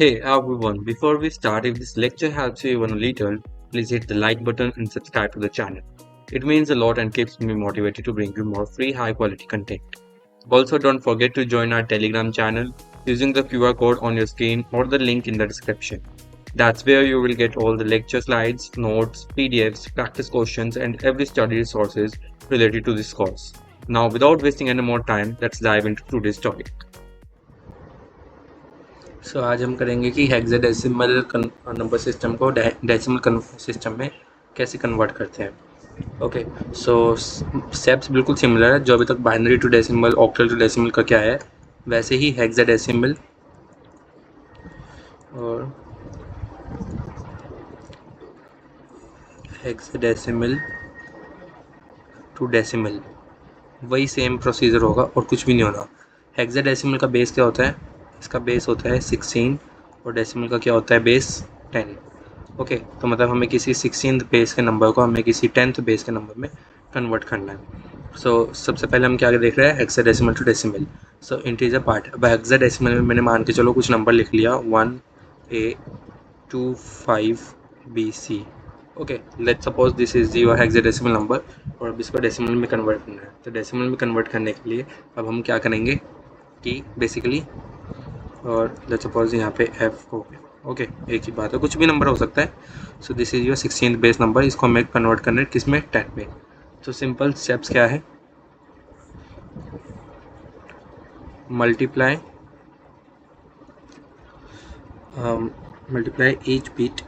Hey everyone, before we start, if this lecture helps you even a little, please hit the like button and subscribe to the channel. It means a lot and keeps me motivated to bring you more free high quality content. Also, don't forget to join our Telegram channel using the QR code on your screen or the link in the description. That's where you will get all the lecture slides, notes, PDFs, practice questions, and every study resources related to this course. Now, without wasting any more time, let's dive into today's topic. आज हम करेंगे कि hexadecimal number system को decimal system में कैसे convert करते हैं। Okay, so steps बिल्कुल सिमिलर है। जो अभी तक binary to decimal, octal to decimal का क्या है, वैसे ही हेक्साडेसिमल और हेक्साडेसिमल टू डेसिमल वही सेम प्रोसीजर होगा और कुछ भी नहीं होगा। हेक्साडेसिमल का बेस क्या होता है? इसका बेस होता है 16 और डेसिमल का क्या होता है? बेस 10। ओके, तो मतलब हमें किसी 16th बेस के नंबर को हमें किसी 10th बेस के नंबर में कन्वर्ट करना है। सबसे पहले हम क्या देख रहे हैं? Hexadecimal to decimal. Integer part. अब हेक्साडेसिमल में मैंने मान के चलो कुछ नंबर लिख लिया 1A 2 5 B C। Okay, let's suppose this is your hexadecimal number और अब इसको डेसिमल में कन्वर्ट करना है। तो डेसिमल में कन्वर्ट करने के लिए अब हम क्या करेंगे कि बेसिकली, और लेट्स सपोज यहाँ पे F हो गया। ओके, एक ही बात है, कुछ भी नंबर हो सकता है। So this is your 16th base number. इसको हमें कन्वर्ट करना है किस में? 10 में। तो सिंपल स्टेप्स क्या है? Multiply each bit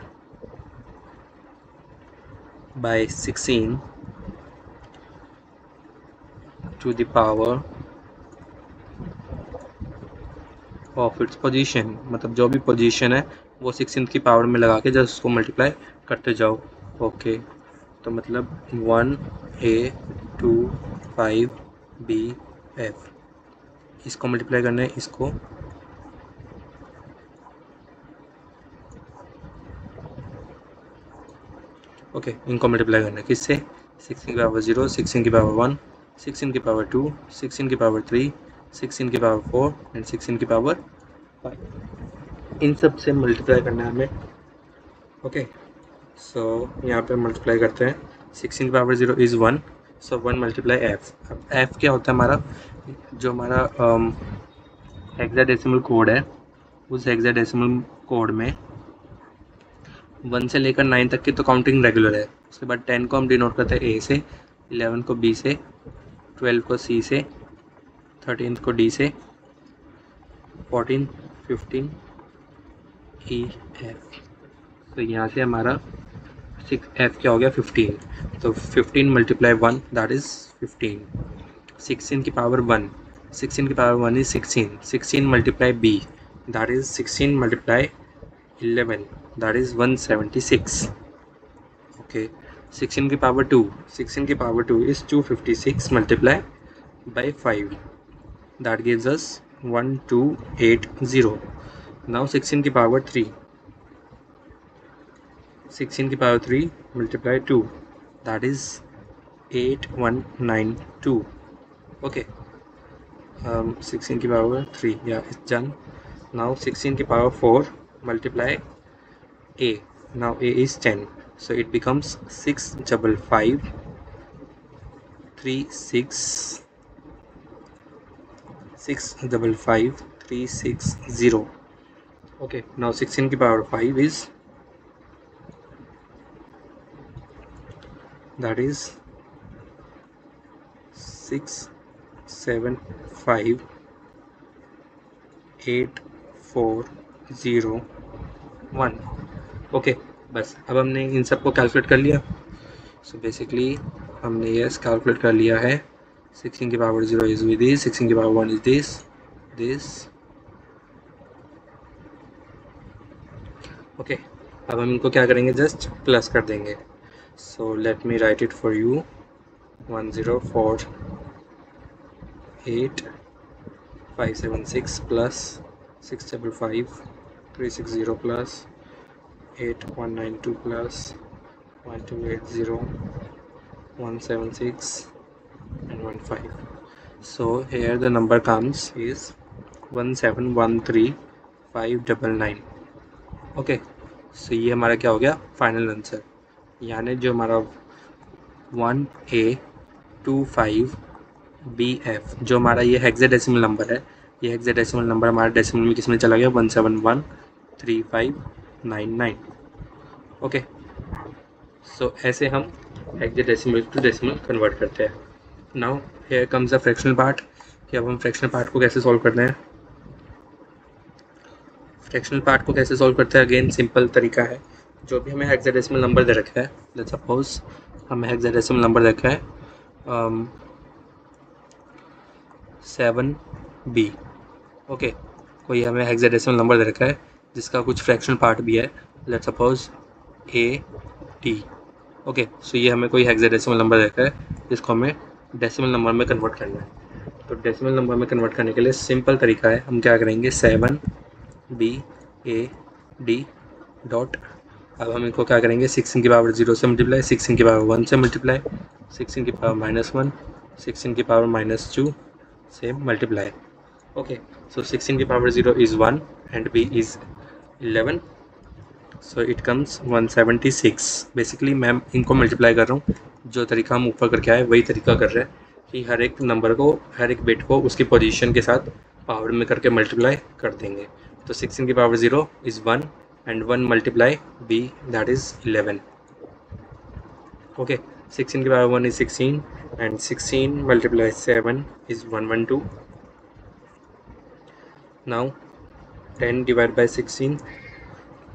by 16 to the power of its position. मतलब जो भी पोजीशन है वो 16 की पावर में लगा के जस्ट उसको मल्टीप्लाई करते जाओ। ओके, तो मतलब 1A 2 5 B F, इसको मल्टीप्लाई करना है, इसको ओके इनको मल्टीप्लाई करना है किससे? 16 की पावर 0, 16 की पावर 1, 16 की पावर 2, 16 की पावर 3, 16 की पावर 4 एंड 16 की पावर 5। इन सब से मल्टीप्लाई करना है हमें। ओके, सो यहाँ पे मल्टीप्लाई करते हैं। 16 की power 0 is 1, so 1 multiply F. अब एफ क्या होता है हमारा? जो हमारा हेक्साडेसिमल कोड है, उस हेक्साडेसिमल कोड में 1 से लेकर 9 तक की तो काउंटिंग रेगुलर है। उसके बाद 10 को हम डिनोट करते हैं ए से, 11 को बी से, 12 को सी से, 13 को डी से, 14 15 ई एफ। तो यहाँ से हमारा 6 क्या हो गया? 15। तो 15 मल्टीप्लाई 1 दैट इज़ 15। 16 की पावर 1, 16 की power 1 is 16। 16 multiply b that is 16 multiply 11 that is 176। Okay, 16 की पावर 2, 16 की power 2 is 256 multiply by 5 that gives us 1280. Now 16 की पावर 3, 16 की power 3 multiply 2 that is 8192. Okay, 16 की power 3, yeah, it's done. Now 16 की power 4 multiply a. Now a is 10, so it becomes 655 36 655 360. Okay, now 16 की power 5 is, that is 675 8401. Okay, बस अब हमने इन सब को कैलकुलेट कर लिया। सो बेसिकली हमने यस कैलकुलेट कर लिया है। 16 की पावर 0 इज विद दिस, 16 की पावर 1 इज दिस। ओके, अब हम इनको क्या करेंगे? जस्ट प्लस कर देंगे। So let me right it for you. 1048 576 plus 655 360 plus 8192 plus 1280 176 and 15. So here the number comes is 1713599. Okay, सो ये हमारा क्या हो गया फाइनल आंसर, यानी जो हमारा 1A25BF जो हमारा ये हेक्साडेसिमल नंबर है, ये हेक्साडेसिमल नंबर हमारा डेसिमल में किसमें चला गया 1713599। ओके, सो ऐसे हम हेक्साडेसिमल टू डेसिमल कन्वर्ट करते हैं। Now here comes the fractional part, कि अब हम फ्रैक्शनल पार्ट को कैसे सॉल्व करते हैं। फ्रैक्शनल पार्ट को कैसे सॉल्व करते हैं, अगेन सिंपल तरीका है। जो भी हमें हेक्साडेसिमल नंबर दे रखा है, लेट्स सपोज हमें हेक्साडेसिमल नंबर रखा है 7B। ओके, कोई हमें हेक्साडेसिमल नंबर दे रखा है जिसका कुछ फ्रैक्शनल पार्ट भी है, लेट्स सपोज AD। ओके, सो ये हमें कोई हेक्साडेसिमल नंबर दे रखा है जिसको हमें डेसिमल नंबर में कन्वर्ट करना है। तो डेसिमल नंबर में कन्वर्ट करने के लिए सिंपल तरीका है, हम क्या करेंगे 7BAD डॉट, अब हम इनको क्या करेंगे 16 की पावर 0 से मल्टीप्लाई, 16 की पावर 1 से मल्टीप्लाई, 16 की पावर -1, 16 की पावर -2 से मल्टीप्लाई। ओके, सो 16 की power 0 is 1 and B is 11, so it comes 176। Basically मैं इनको मल्टीप्लाई कर रहा हूँ, जो तरीका हम ऊपर करके आए वही तरीका कर रहे हैं कि हर एक नंबर को, हर एक बिट को उसकी पोजीशन के साथ पावर में करके मल्टीप्लाई कर देंगे। तो 16 की power 0 is 1 and 1 multiply B, that is 11। okay, 16 की power 1 is 16 and 16 multiply 7 is 112। now 10 divided by 16,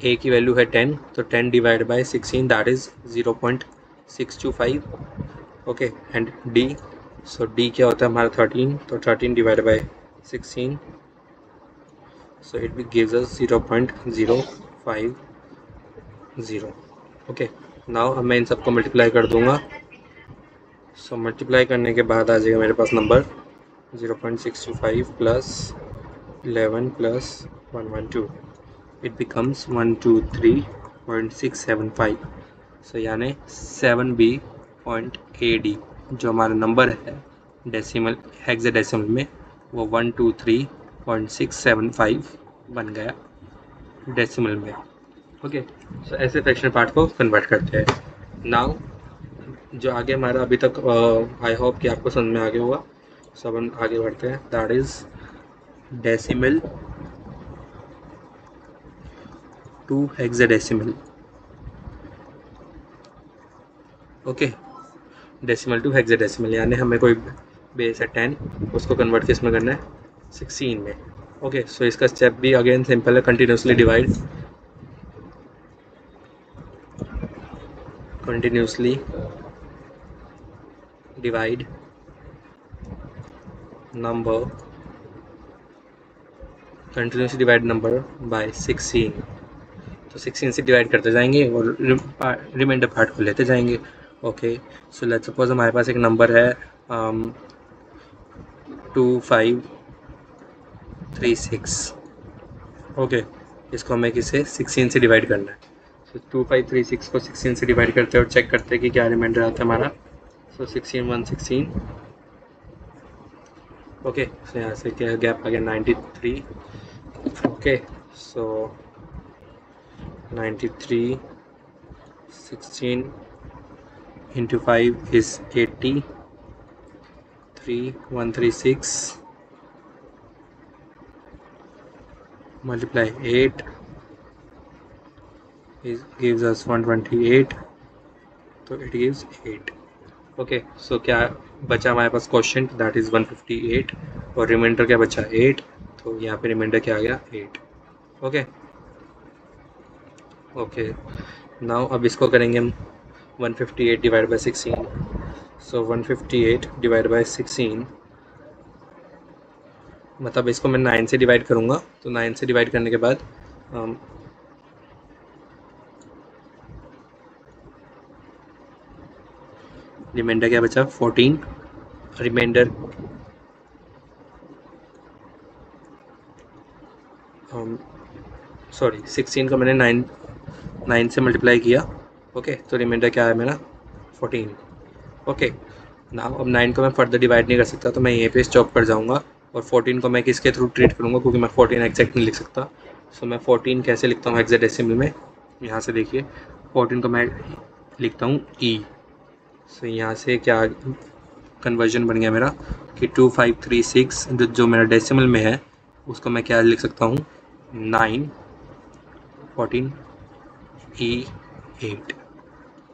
A की वैल्यू है 10, तो 10 divided by 16 that is 0.625। Okay, and D, so D क्या होता है हमारा 13, तो 13 divided by 16, so it gives us 0.050। Okay, now अब मैं इन सबको मल्टीप्लाई कर दूंगा, सो मल्टीप्लाई करने के बाद आ जाएगा मेरे पास नंबर 0.625 plus 11 plus 112, it becomes 123.675। So यानी 7B.AD जो हमारा नंबर है डेसिमल हेक्साडेसिमल में वो 123.675 बन गया डेसिमल में। ओके, सो ऐसे फ्रैक्शनल पार्ट को कन्वर्ट करते हैं। नाउ जो आगे हमारा अभी तक आई होप कि आपको समझ में आ गया होगा, सो अब हम आगे बढ़ते हैं, that is decimal to hexadecimal. Okay, decimal to hexadecimal, यानी हमें कोई बेस है 10, उसको कन्वर्ट किस में करना है 16 में। ओके, सो इसका स्टेप भी अगेन सिंपल है, continuously divide, continuously divide number by 16। तो 16 से डिवाइड करते जाएंगे और रिमाइंडर पार्ट को लेते जाएंगे। ओके, सो लेट्स सपोज हमारे पास एक नंबर है 2536। ओके, इसको हमें किसे 16 से डिवाइड करना है। सो 2536 को 16 से डिवाइड करते हैं और चेक करते हैं कि क्या रिमाइंडर आता है हमारा। सो 16 116। ओके, सो यहाँ से क्या गैप आ गया 93। Okay, so 93, 16 into 5 is 80, 136 multiply 8 gives us 128, तो it gives 8। ओके, सो क्या बचा हमारे पास क्वेश्चन, दैट इज 158 और रिमाइंडर क्या बचा 8, तो यहाँ पे रिमाइंडर क्या आ गया 8। ओके ओके, नाउ अब इसको करेंगे हम 158 divide by 16। So 158 divide by 16 मतलब इसको मैं 9 से डिवाइड करूँगा, तो 9 से डिवाइड करने के बाद रिमाइंडर क्या बचा 14, रिमाइंडर सॉरी 16 को मैंने 9 से मल्टीप्लाई किया। ओके, तो रिमाइंडर क्या है मेरा 14। ओके, नाउ अब 9 को मैं फर्दर डिवाइड नहीं कर सकता, तो मैं यहीं पे स्टॉप कर जाऊंगा और 14 को मैं किसके थ्रू ट्रीट करूंगा, क्योंकि मैं 14 एग्जैक्ट नहीं लिख सकता। सो मैं 14 कैसे लिखता हूँ हेक्साडेसिमल में, यहाँ से देखिए 14 को मैं लिखता हूँ ई। सो यहाँ से क्या कन्वर्जन बन गया मेरा कि 2536 जो मेरा डेसिमल में है उसको मैं क्या लिख सकता हूँ 9 14 E8।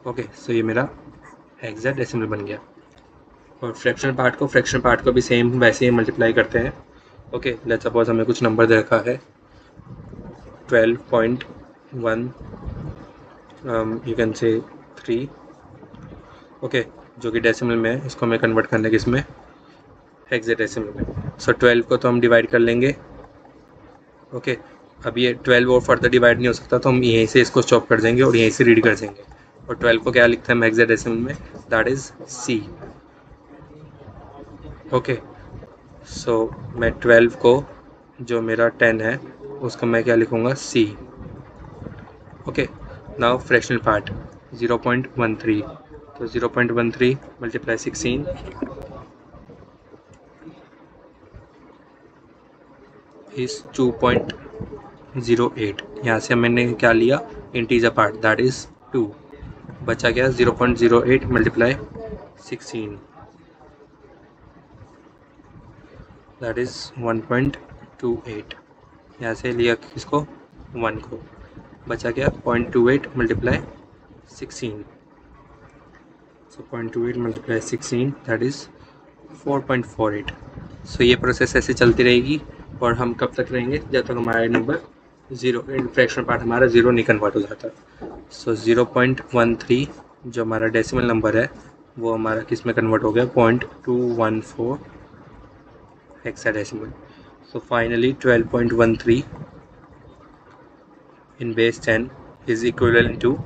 ओके, सो ये मेरा हेक्साडेसिमल बन गया। और फ्रैक्शनल पार्ट को भी सेम वैसे ही मल्टीप्लाई करते हैं। ओके, लेट्स सपोज हमें कुछ नंबर दे रखा है 12.1 यू कैन से 3। ओके, जो कि डेसिमल में है, इसको हमें कन्वर्ट करना है किसमें, हेक्साडेसिमल में। सो 12 को तो हम डिवाइड कर लेंगे। ओके, अब ये 12 और फर्दर डिवाइड नहीं हो सकता, तो हम यहीं से इसको स्टॉप कर देंगे और यहीं से रीड कर देंगे। और 12 को क्या लिखते हैं हम हेक्साडेसिमल में, दैट इज़ C। ओके, सो मैं 12 को जो मेरा 10 है उसको मैं क्या लिखूँगा C। Okay, now fractional part 0.13, तो 0.13 मल्टीप्लाई 16 इज़ 2.08। यहाँ से मैंने क्या लिया, इंटीजर पार्ट, दैट इज़ 2। बचा गया 0.08 मल्टीप्लाई 16, दैट इज़ 1.28। यहाँ से लिया किसको, 1 को, बचा गया 0.28 multiply 16। So 0.28 multiply 16 that is 4.48। सो ये प्रोसेस ऐसे चलती रहेगी और हम कब तक रहेंगे, जब तक हमारा नंबर ज़ीरो, फ्रैक्शनल पार्ट हमारा ज़ीरो नहीं कन्वर्ट हो जाता। सो 0.13 जो हमारा डेसिमल नंबर है वो हमारा किस में कन्वर्ट हो गया, 0.214 hexadecimal. So finally 12.13 in base 10 is equivalent to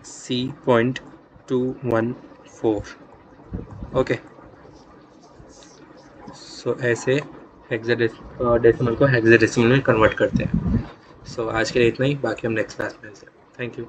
C.214। Okay, so ऐसे हेक्साडेसिमल को हेक्साडेसिमल में कन्वर्ट करते हैं। सो आज के लिए इतना ही, बाकी हम नेक्स्ट क्लास में मिलते हैं। Thank you.